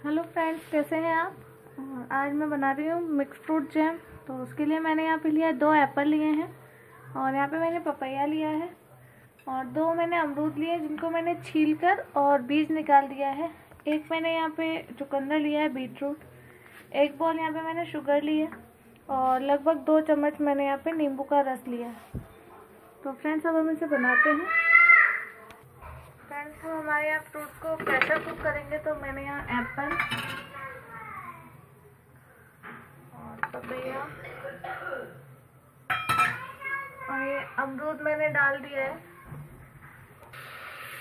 Hello friends, कैसे हैं आप। आज मैं बना रही हूँ मिक्स फ्रूट जैम। तो उसके लिए मैंने यहाँ पे लिया है 2 एप्पल लिए हैं, और यहाँ पे मैंने पपैया लिया है, और 2 मैंने अमरूद लिए जिनको मैंने छील कर और बीज निकाल दिया है। एक मैंने यहाँ पे चुकंदर लिया है, बीटरूट। 1 बॉल यहाँ पे मैंने शुगर ली है, और लगभग 2 चम्मच मैंने यहाँ पे नींबू का रस लिया है। तो फ्रेंड्स, अब हम इसे बनाते हैं। फ्रेंड्स, हम हमारे यहाँ फ्रूट को प्रेशर कुक करेंगे। तो मैंने यहाँ एप्पल और पपैया और ये अमरूद मैंने डाल दिया है,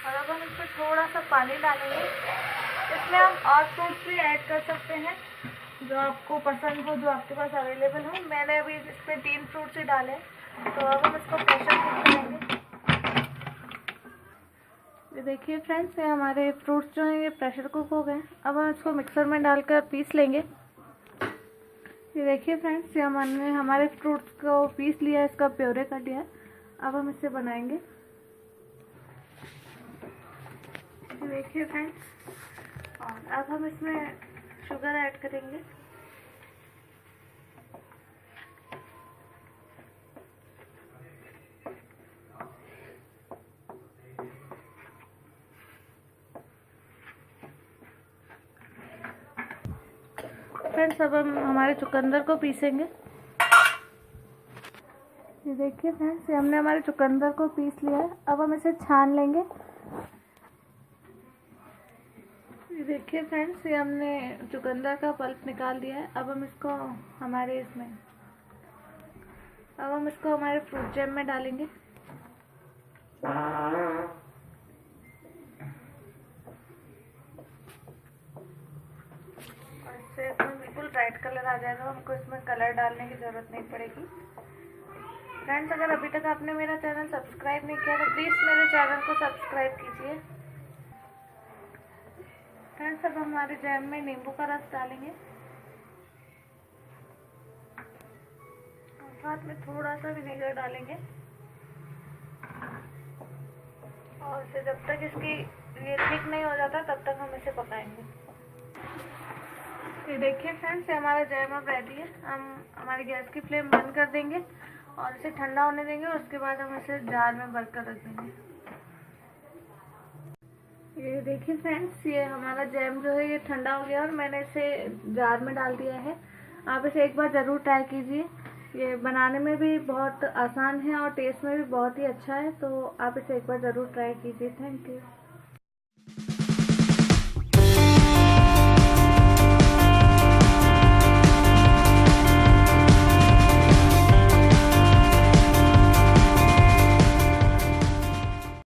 और अब हम इसमें थोड़ा सा पानी डालेंगे। इसमें हम और फ्रूट्स भी ऐड कर सकते हैं जो आपको पसंद हो, जो आपके पास अवेलेबल हो। मैंने अभी इसमें 3 फ्रूट्स ही डाले। तो अब हम इसको प्रेशर कुक करेंगे। ये देखिए फ्रेंड्स, ये हमारे फ्रूट्स जो हैं ये प्रेशर कुक हो गए। अब हम इसको मिक्सर में डालकर पीस लेंगे। ये देखिए फ्रेंड्स, ये हमने हमारे फ्रूट्स को पीस लिया है, इसका प्योरे कर लिया है। अब हम इसे बनाएंगे। ये देखिए फ्रेंड्स, और अब हम इसमें शुगर ऐड करेंगे। फ्रेंड्स, अब हम हमारे चुकंदर को पीसेंगे। ये देखिए फ्रेंड्स, ये हमने हमारे चुकंदर को पीस लिया है। अब हम इसे छान लेंगे। ये देखिए फ्रेंड्स, ये हमने चुकंदर का पल्प निकाल दिया है। अब हम इसको हमारे फ्रूट जैम में डालेंगे। और इससे इसमें बिल्कुल ब्राइट कलर आ जाएगा। हमको इसमें कलर डालने की ज़रूरत नहीं पड़ेगी। फ्रेंड्स, अगर अभी तक आपने मेरा चैनल सब्सक्राइब नहीं किया तो प्लीज़ मेरे चैनल को सब्सक्राइब कीजिए। फ्रेंड्स, अब हमारे जैम में नींबू का रस डालेंगे, और साथ में थोड़ा सा विनेगर डालेंगे। और इसे जब तक ये थिक नहीं हो जाता तब तक हम इसे पकाएंगे। ये देखिए फ्रेंड्स, ये हमारा जैम अब रेडी है। हम हमारी गैस की फ्लेम बंद कर देंगे और इसे ठंडा होने देंगे। उसके बाद हम इसे जार में भर कर रख देंगे। ये देखिए फ्रेंड्स, ये हमारा जैम जो है ये ठंडा हो गया और मैंने इसे जार में डाल दिया है। आप इसे एक बार ज़रूर ट्राई कीजिए। ये बनाने में भी बहुत आसान है और टेस्ट में भी बहुत ही अच्छा है। तो आप इसे एक बार ज़रूर ट्राई कीजिए। Thank you.